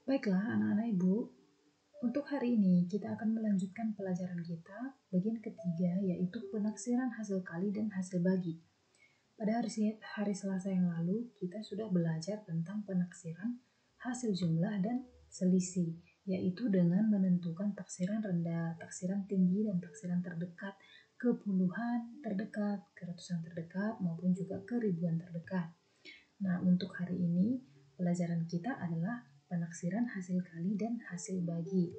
Baiklah anak-anak Ibu, untuk hari ini kita akan melanjutkan pelajaran kita bagian ketiga, yaitu penaksiran hasil kali dan hasil bagi. Pada hari Selasa yang lalu kita sudah belajar tentang penaksiran hasil jumlah dan selisih, yaitu dengan menentukan taksiran rendah, taksiran tinggi, dan taksiran terdekat ke puluhan terdekat, ke ratusan terdekat, maupun juga ke ribuan terdekat. Nah, untuk hari ini pelajaran kita adalah penaksiran hasil kali dan hasil bagi.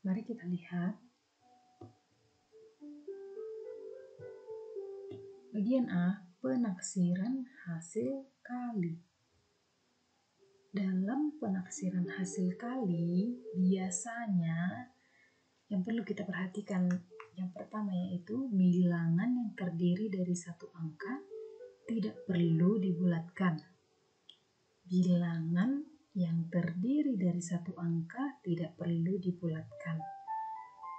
Mari kita lihat. Bagian A, penaksiran hasil kali. Dalam penaksiran hasil kali, biasanya yang perlu kita perhatikan yang pertama yaitu bilangan yang terdiri dari satu angka tidak perlu dibulatkan. Bilangan yang terdiri dari satu angka tidak perlu dibulatkan.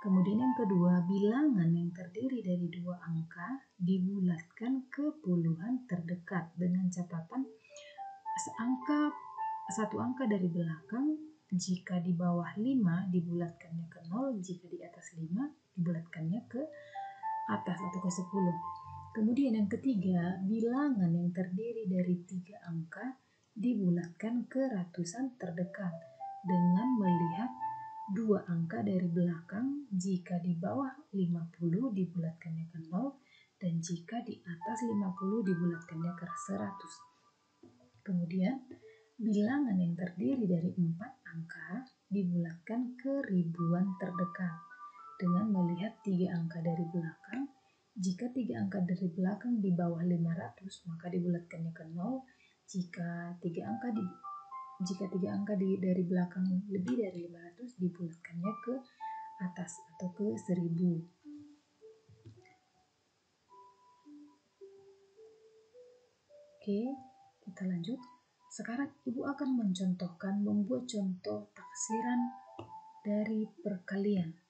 Kemudian yang kedua, bilangan yang terdiri dari dua angka dibulatkan ke puluhan terdekat dengan catatan satu angka dari belakang jika di bawah 5 dibulatkannya ke 0, jika di atas 5 dibulatkannya ke atas atau ke 10. Kemudian yang ketiga, bilangan yang terdiri dari 3 angka dibulatkan ke ratusan terdekat dengan melihat 2 angka dari belakang jika di bawah 50 dibulatkannya ke 0 dan jika di atas 50 dibulatkannya ke 100. Kemudian bilangan yang terdiri dari 4 angka dibulatkan ke ribuan terdekat dengan melihat 3 angka dari belakang. Jika 3 angka dari belakang di bawah 500 maka dibulatkannya ke 0. Jika 3 angka dari belakang lebih dari 500 dibulatkannya ke atas atau ke 1000. Oke, kita lanjut. Sekarang Ibu akan membuat contoh taksiran dari perkalian.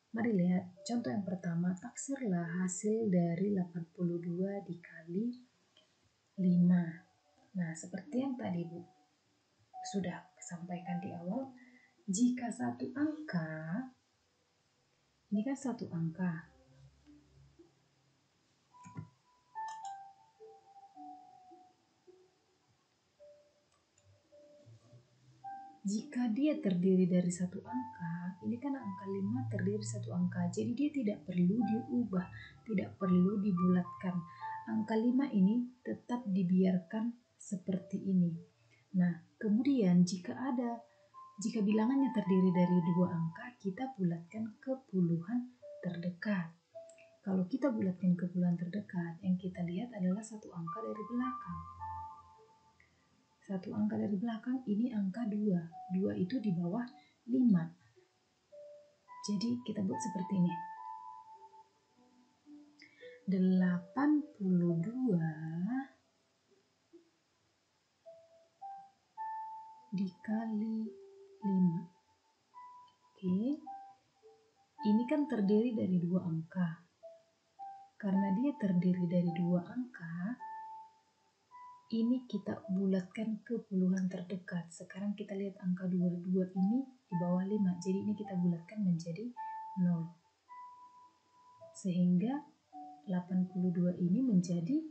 Mari lihat contoh yang pertama, taksirlah hasil dari 82 dikali 5. Nah, seperti yang tadi Bu sudah sampaikan di awal, jika satu angka, ini kan satu angka, jika dia terdiri dari satu angka, ini kan angka 5 terdiri dari satu angka, jadi dia tidak perlu diubah, tidak perlu dibulatkan. Angka 5 ini tetap dibiarkan seperti ini. Nah, kemudian jika bilangannya terdiri dari 2 angka, kita bulatkan ke puluhan terdekat. Kalau kita bulatkan ke puluhan terdekat, yang kita lihat adalah satu angka dari belakang. Satu angka dari belakang, ini angka 2. 2 itu di bawah 5. Jadi kita buat seperti ini. 82 dikali 5. Oke. Ini kan terdiri dari 2 angka. Karena dia terdiri dari 2 angka, ini kita bulatkan ke puluhan terdekat. Sekarang kita lihat angka 22 ini di bawah 5. Jadi ini kita bulatkan menjadi 0. Sehingga 82 ini menjadi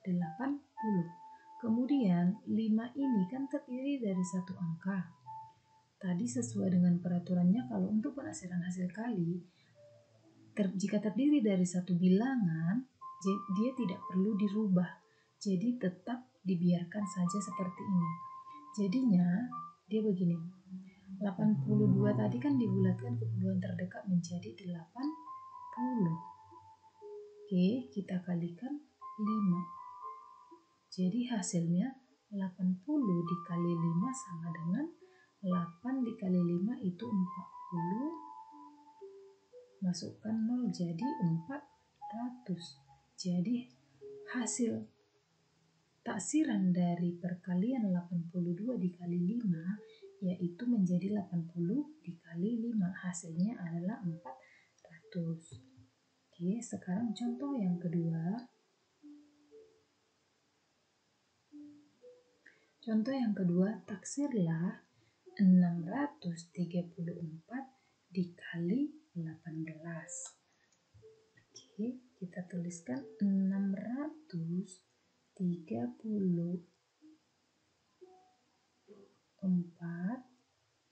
80. Kemudian 5 ini kan terdiri dari satu angka. Tadi sesuai dengan peraturannya, kalau untuk penaksiran hasil kali, jika terdiri dari satu bilangan, dia tidak perlu dirubah. Jadi tetap dibiarkan saja seperti ini. Jadinya dia begini. 82 tadi kan dibulatkan ke puluhan terdekat menjadi 80. Oke, kita kalikan 5. Jadi hasilnya 80 dikali 5 sama dengan 8 dikali 5 itu 40. Masukkan 0 jadi 400. Jadi hasil taksiran dari perkalian 82 dikali 5 yaitu menjadi 80 dikali 5. Hasilnya adalah 400. Oke, sekarang contoh yang kedua. Contoh yang kedua, taksirlah 634 dikali 18. Oke, kita tuliskan 634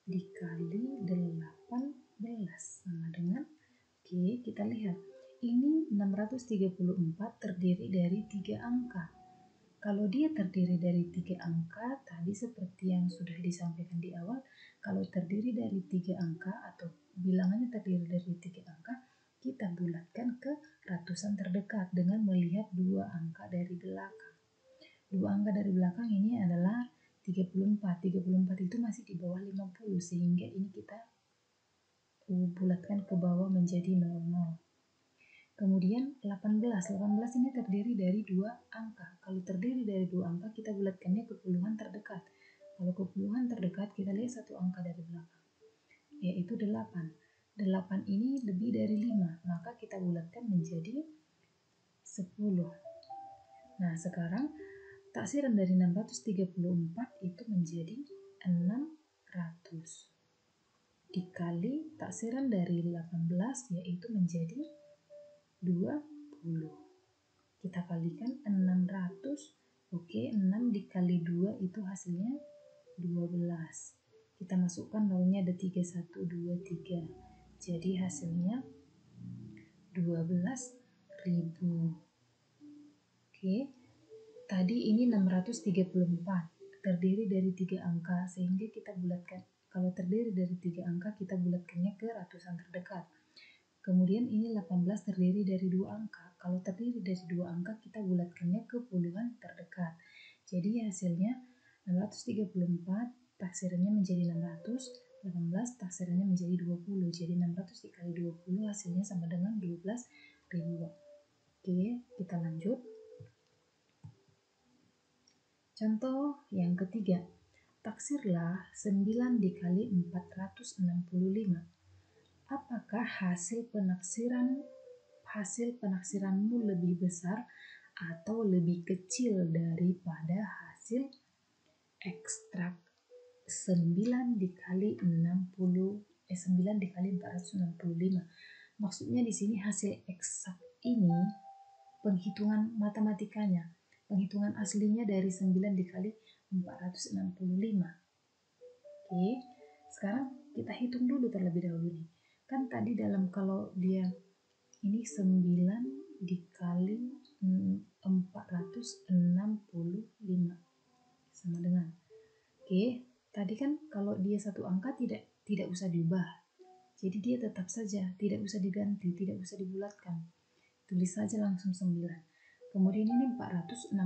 dikali 18 sama dengan, oke, kita lihat. Ini 634 terdiri dari 3 angka. Kalau dia terdiri dari 3 angka, tadi seperti yang sudah disampaikan di awal, kalau terdiri dari 3 angka atau bilangannya terdiri dari 3 angka, kita bulatkan ke ratusan terdekat dengan melihat 2 angka dari belakang. 2 angka dari belakang ini adalah 34. 34 itu masih di bawah 50, sehingga ini kita bulatkan ke bawah menjadi 00. Kemudian 18 ini terdiri dari 2 angka. Kalau terdiri dari 2 angka, kita bulatkannya ke puluhan terdekat. Kalau ke puluhan terdekat, kita lihat 1 angka dari belakang, yaitu 8. 8 ini lebih dari 5, maka kita bulatkan menjadi 10. Nah, sekarang taksiran dari 634 itu menjadi 600. Dikali taksiran dari 18, yaitu menjadi 20. Kita kalikan 600. Oke, 6 dikali 2 itu hasilnya 12. Kita masukkan nolnya ada 3, 1, 2, 3. Jadi hasilnya 12.000. Oke. Tadi ini 634. Terdiri dari 3 angka, sehingga kita bulatkan. Kalau terdiri dari 3 angka, kita bulatkannya ke ratusan terdekat. Kemudian ini 18 terdiri dari 2 angka. Kalau terdiri dari 2 angka, kita bulatkannya ke puluhan terdekat. Jadi hasilnya 634, taksirannya menjadi 600, 18 taksirannya menjadi 20. Jadi 600 dikali 20 hasilnya sama dengan 12.000. Oke, kita lanjut. Contoh yang ketiga, taksirlah 9 dikali 465. Apakah hasil penaksiranmu lebih besar atau lebih kecil daripada hasil ekstrak 9 dikali 465? Maksudnya di sini hasil eksak ini penghitungan matematikanya, penghitungan aslinya dari 9 dikali 465. Oke, sekarang kita hitung dulu terlebih dahulu nih. Kan tadi dalam kalau dia ini 9 dikali 465 sama dengan, oke, tadi kan kalau dia satu angka tidak usah diubah, jadi dia tetap saja, tidak usah diganti, tidak usah dibulatkan, tulis saja langsung 9. Kemudian ini 465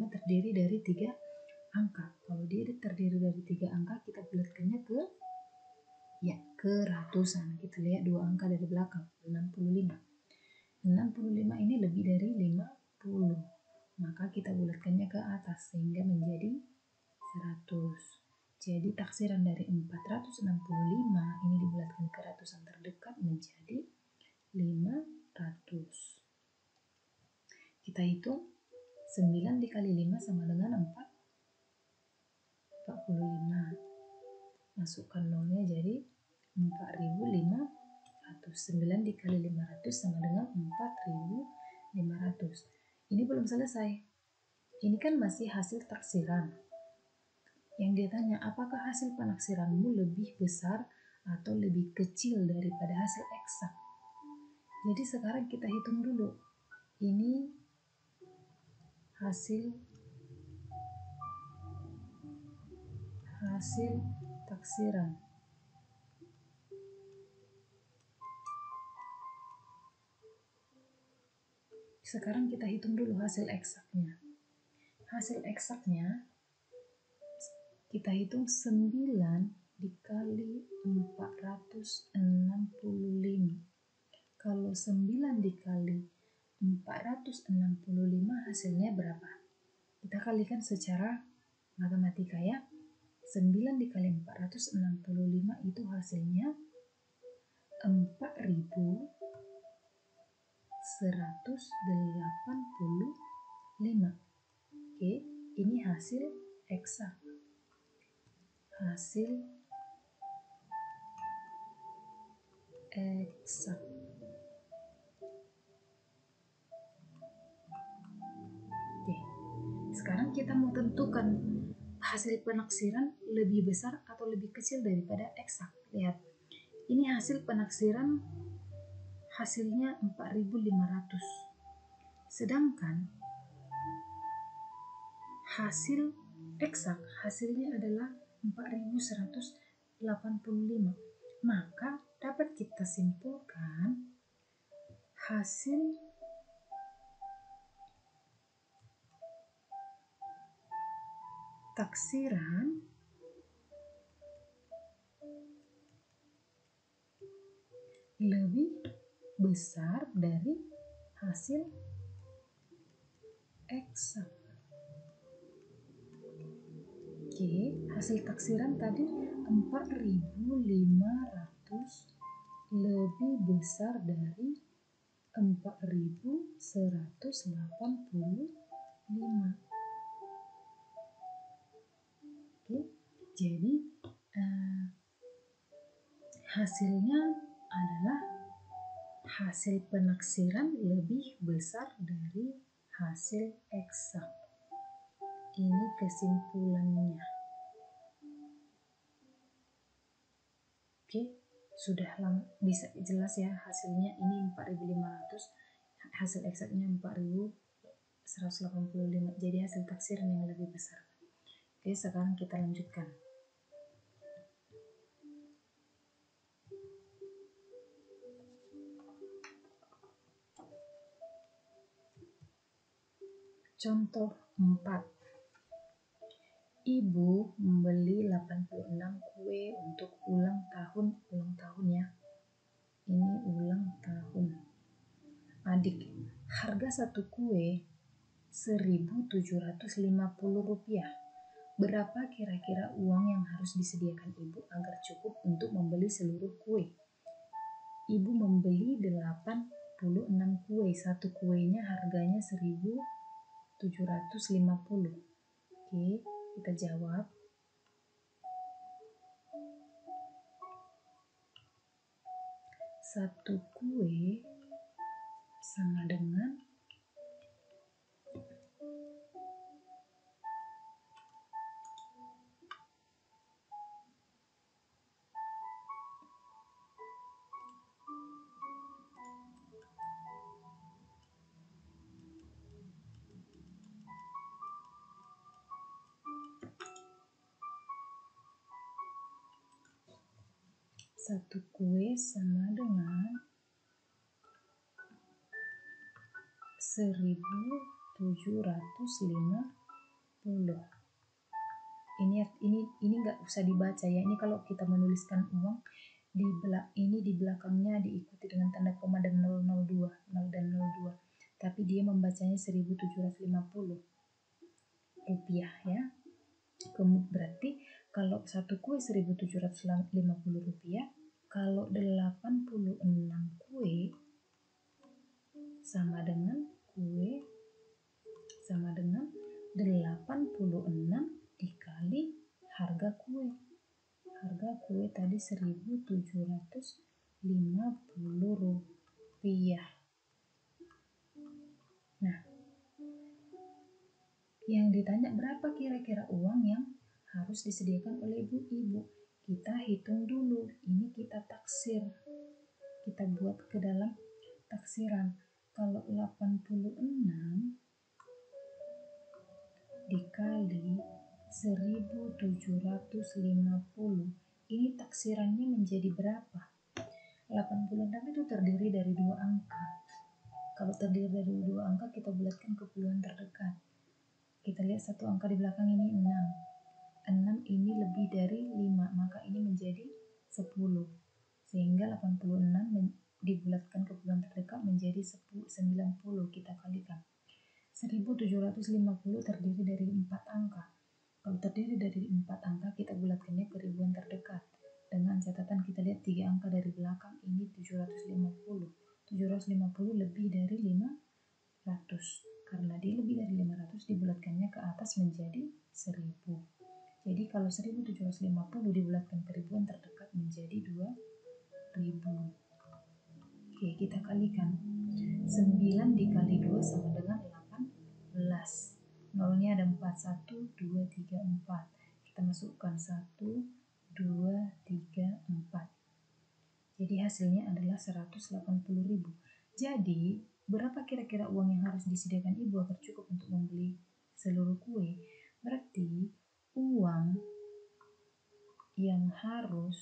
terdiri dari 3 angka. Kalau dia terdiri dari 3 angka, kita bulatkannya ke ratusan. Kita lihat 2 angka dari belakang, 65. 65 ini lebih dari 50. Maka kita bulatkannya ke atas sehingga menjadi 100. Jadi taksiran dari 465 ini dibulatkan ke ratusan terdekat menjadi 500. Kita hitung 9 dikali 5 sama dengan 45. Masukkan nolnya jadi 4.500. 9 dikali 500 sama dengan 4.500. Ini belum selesai. Ini kan masih hasil taksiran. Yang dia tanya, apakah hasil penaksiranmu lebih besar atau lebih kecil daripada hasil eksak? Jadi sekarang kita hitung dulu. Ini hasil taksiran. Sekarang kita hitung dulu hasil eksaknya. Hasil eksaknya kita hitung 9 dikali 465. Kalau 9 dikali 465 hasilnya berapa? Kita kalikan secara matematika ya. 9 dikali 465 itu hasilnya 4.185. Oke, Ini hasil eksak. Hasil eksak. Oke. Sekarang kita mau tentukan hasil penaksiran lebih besar atau lebih kecil daripada eksak. Lihat. Ini hasil penaksiran, hasilnya 4.500. Sedangkan hasil eksak hasilnya adalah 4.185. Maka dapat kita simpulkan hasil taksiran lebih besar dari hasil eksak. Oke, hasil taksiran tadi 4.500 lebih besar dari 4.185. Oke, jadi hasilnya adalah hasil penaksiran lebih besar dari hasil eksak. Ini kesimpulannya. Oke, sudah bisa jelas ya hasilnya. Ini 4.500, hasil eksaknya 4.185. Jadi hasil taksiran yang lebih besar. Oke, sekarang kita lanjutkan. Contoh 4. Ibu membeli 86 kue untuk ulang tahun ya. Ini ulang tahun adik. Harga satu kue Rp1.750. Berapa kira-kira uang yang harus disediakan ibu agar cukup untuk membeli seluruh kue? Ibu membeli 86 kue. Satu kuenya harganya Rp1.750. Oke, kita jawab. Satu kue sama dengan satu kue sama dengan 1.750. Ini nggak usah dibaca ya. Ini kalau kita menuliskan uang di belakangnya diikuti dengan tanda koma dan 002, 0 dan 02. Tapi dia membacanya 1.750 rupiah ya. Kemudian berarti kalau satu kue 1.750 rupiah, kalau 86 kue sama dengan 86 dikali harga kue. Harga kue tadi 1.750 rupiah. Nah, yang ditanya berapa kira-kira uang yang harus disediakan oleh ibu-ibu. Kita hitung dulu. Ini kita taksir. Kita buat ke dalam taksiran. Kalau 86 dikali 1.750, ini taksirannya menjadi berapa? 86 itu terdiri dari 2 angka. Kalau terdiri dari 2 angka, kita bulatkan ke puluhan terdekat. Kita lihat satu angka di belakang ini 6. 6 ini lebih dari 5, maka ini menjadi 10. Sehingga 86 dibulatkan ke puluhan terdekat menjadi 90. Kita kalikan. 1.750 terdiri dari 4 angka. Kalau terdiri dari 4 angka, kita bulatkannya ke ribuan terdekat. Dengan catatan kita lihat 3 angka dari belakang, ini 750. 750 lebih dari 500. Karena dia lebih dari 500 dibulatkannya ke atas menjadi 1000. Jadi kalau 1750 dibulatkan ke ribuan terdekat menjadi 2000. Oke, kita kalikan. 9 dikali 2 sama dengan 18. Nolnya ada 4, 1, 2, 3, 4. Kita masukkan 1, 2, 3, 4. Jadi hasilnya adalah 180.000. Jadi berapa kira-kira uang yang harus disediakan ibu agar cukup untuk membeli seluruh kue? Berarti uang yang harus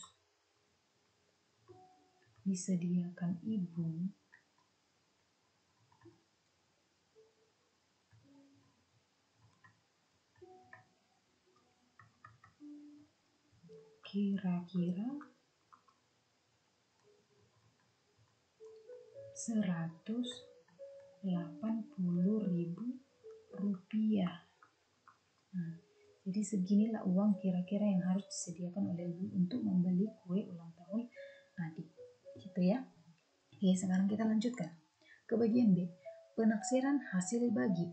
disediakan ibu kira-kira 180.000 rupiah. Nah, jadi seginilah uang kira-kira yang harus disediakan oleh ibu untuk membeli kue ulang tahun adik. Gitu ya. Oke, sekarang kita lanjutkan ke bagian B. Penaksiran hasil bagi.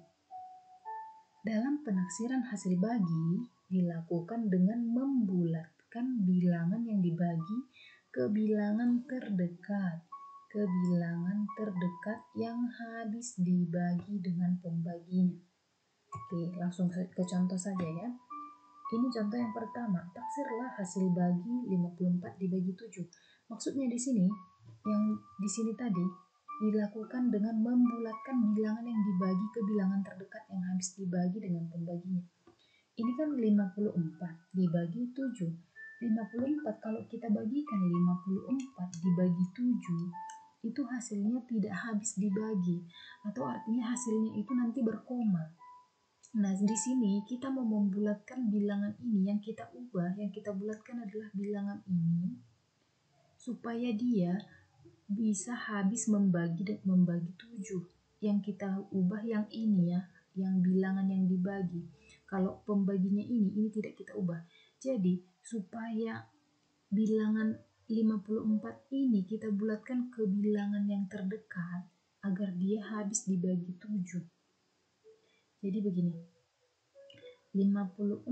Dalam penaksiran hasil bagi dilakukan dengan membulatkan bilangan yang dibagi ke bilangan terdekat. Ke bilangan terdekat yang habis dibagi dengan pembaginya. Oke, langsung ke contoh saja ya. Ini contoh yang pertama, taksirlah hasil bagi 54 dibagi 7. Maksudnya di sini, yang di sini tadi dilakukan dengan membulatkan bilangan yang dibagi ke bilangan terdekat yang habis dibagi dengan pembaginya. Ini kan 54 dibagi 7. 54 kalau kita bagikan 54 dibagi 7, itu hasilnya tidak habis dibagi, atau artinya hasilnya itu nanti berkoma. Nah, di sini kita mau membulatkan bilangan ini, yang kita ubah, yang kita bulatkan adalah bilangan ini supaya dia bisa habis membagi 7. Yang kita ubah yang ini ya, yang bilangan yang dibagi. Kalau pembaginya ini tidak kita ubah. Jadi, supaya bilangan 54 ini kita bulatkan ke bilangan yang terdekat agar dia habis dibagi 7. Jadi begini, 54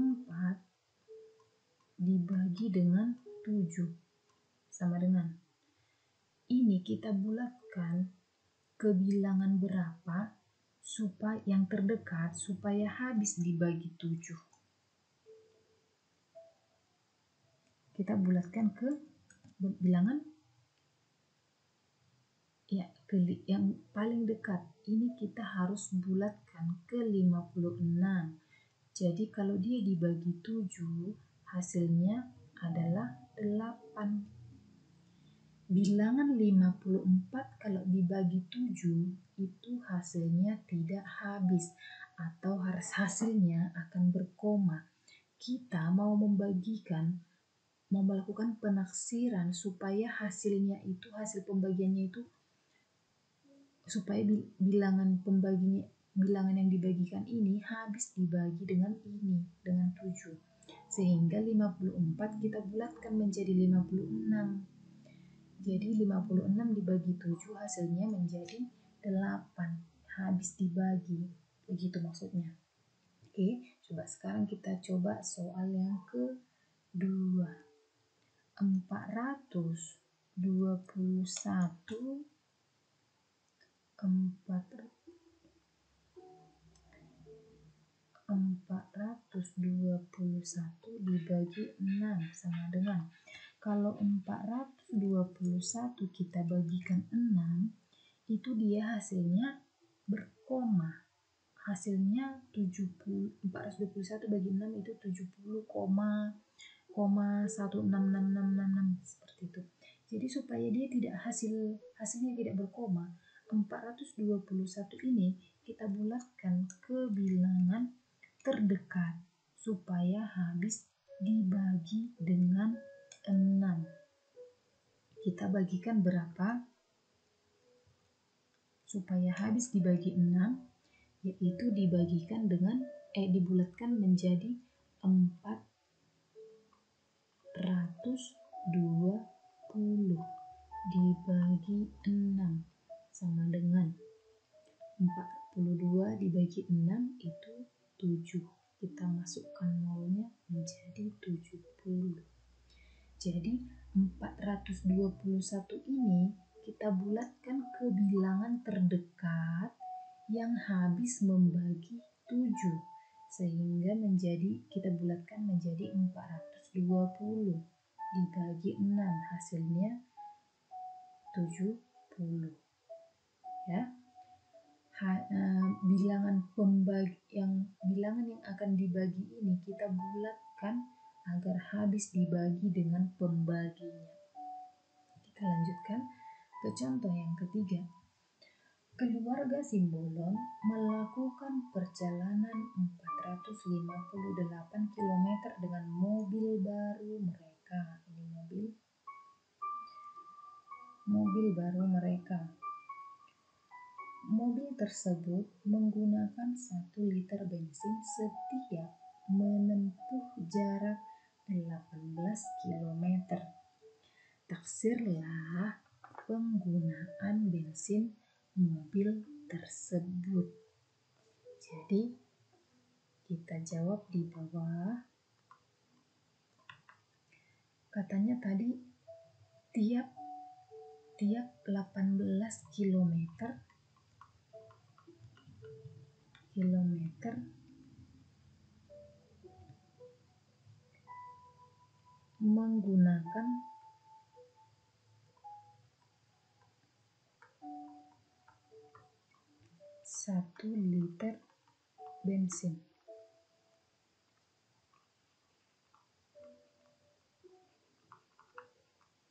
dibagi dengan 7 sama dengan, ini kita bulatkan ke bilangan berapa supaya yang terdekat supaya habis dibagi 7. Kita bulatkan ke bilangan ya, ke yang paling dekat. Ini kita harus bulatkan ke 56. Jadi kalau dia dibagi 7, hasilnya adalah 8. Bilangan 54 kalau dibagi 7, itu hasilnya tidak habis atau hasilnya akan berkoma. Kita mau melakukan penaksiran supaya hasilnya itu, hasil pembagiannya itu, supaya bilangan yang dibagikan ini habis dibagi dengan ini, dengan 7. Sehingga 54 kita bulatkan menjadi 56. Jadi 56 dibagi 7 hasilnya menjadi 8. Habis dibagi. Begitu maksudnya. Oke, coba sekarang kita coba soal yang kedua. 421 dibagi 6 sama dengan, kalau 421 kita bagikan 6, itu dia hasilnya berkoma. Hasilnya 421 bagi 6 itu 70,166666 seperti itu. Jadi supaya dia tidak hasilnya tidak berkoma, 421 ini kita bulatkan ke bilangan terdekat supaya habis dibagi dengan 6. Kita bagikan berapa supaya habis dibagi 6? Yaitu dibagikan dengan dibulatkan menjadi 420 dibagi 6 sama dengan 22 dibagi 6 itu 7. Kita masukkan nolnya menjadi 70. Jadi 421 ini kita bulatkan ke bilangan terdekat yang habis membagi 7. Sehingga kita bulatkan menjadi 420 dibagi 6, hasilnya 70. Ya. Bilangan yang akan dibagi ini kita bulatkan agar habis dibagi dengan pembaginya. Kita lanjutkan ke contoh yang ketiga. Keluarga Simbolon melakukan perjalanan 458 km dengan mobil baru mereka. Ini mobil baru mereka. Mobil tersebut menggunakan 1 liter bensin setiap menempuh jarak 18 km. Taksirlah penggunaan bensin mobil tersebut. Jadi kita jawab di bawah. Katanya tadi tiap 18 km menggunakan 1 liter bensin.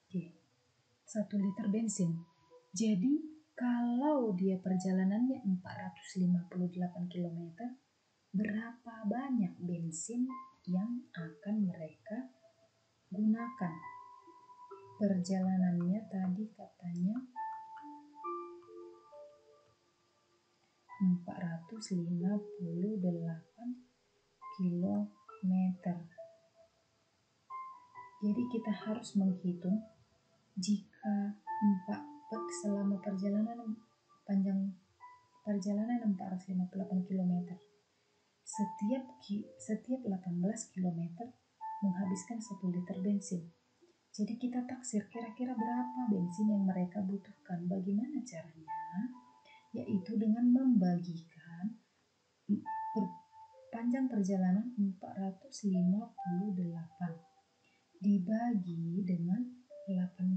Oke, 1 liter bensin. Jadi kalau dia perjalanannya 458 km, berapa banyak bensin yang akan mereka gunakan? Perjalanannya tadi katanya 458 km. Jadi kita harus menghitung jika selama panjang perjalanan 458 km, setiap 18 km menghabiskan 1 liter bensin. Jadi kita taksir kira-kira berapa bensin yang mereka butuhkan. Bagaimana caranya? Yaitu dengan membagikan panjang perjalanan 458 dibagi dengan 18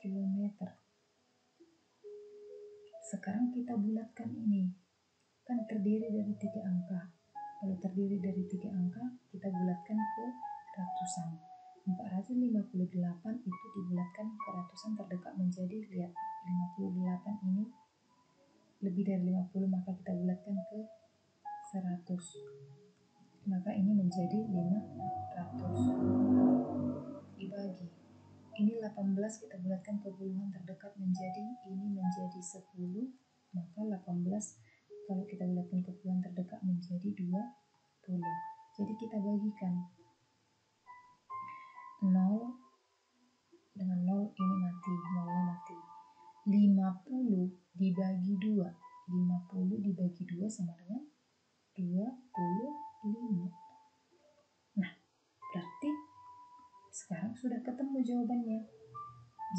km. Sekarang kita bulatkan ini. Kan terdiri dari 3 angka. Kalau terdiri dari 3 angka, kita bulatkan ke ratusan. 458 itu dibulatkan ke ratusan terdekat menjadi, lihat, 58 ini lebih dari 50, maka kita bulatkan ke 100. Maka ini menjadi 500 dibagi. Ini 18 kita bulatkan ke puluhan terdekat menjadi, ini menjadi 10, maka 18 kalau kita bulatkan ke puluhan terdekat menjadi 20. Jadi kita bagikan 0 dengan 0, ini mati, nolnya mati. 50 dibagi 2. 50 dibagi 2 sama dengan 25. Nah, berarti sekarang sudah ketemu jawabannya.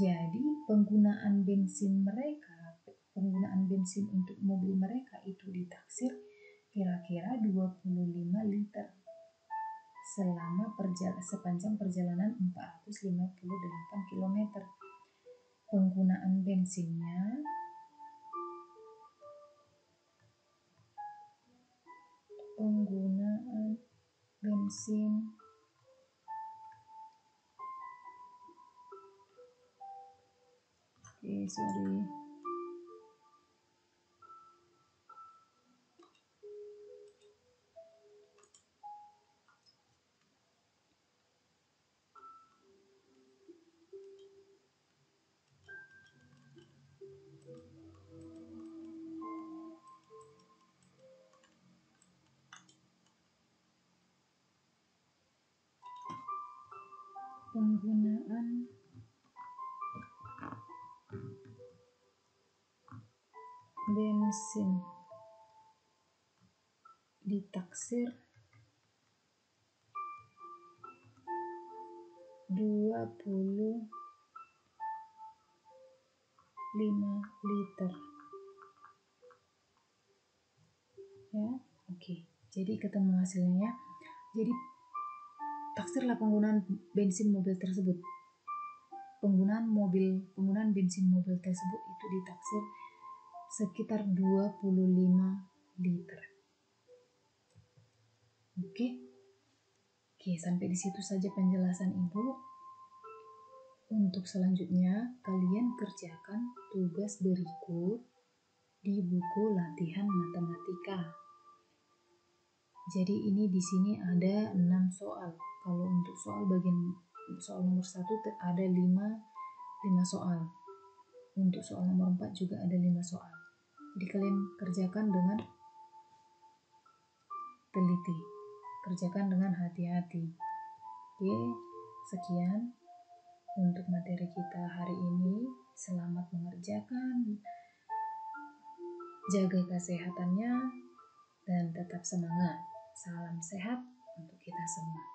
Jadi penggunaan bensin untuk mobil mereka itu ditaksir kira-kira 25 liter sepanjang perjalanan 458 km. Penggunaan bensinnya penggunaan bensin ditaksir 25 liter. Ya, oke. Jadi ketemu hasilnya. Jadi taksirlah penggunaan bensin mobil tersebut. Penggunaan bensin mobil tersebut itu ditaksir sekitar 25 liter. Oke, sampai di situ saja penjelasan Ibu. Untuk selanjutnya, kalian kerjakan tugas berikut di buku latihan matematika. Jadi ini di sini ada 6 soal. Kalau untuk soal nomor 1 ada 5 soal. Untuk soal nomor 4 juga ada 5 soal. Jadi kalian kerjakan dengan teliti. Kerjakan dengan hati-hati. Oke, sekian untuk materi kita hari ini. Selamat mengerjakan. Jaga kesehatannya dan tetap semangat. Salam sehat untuk kita semua.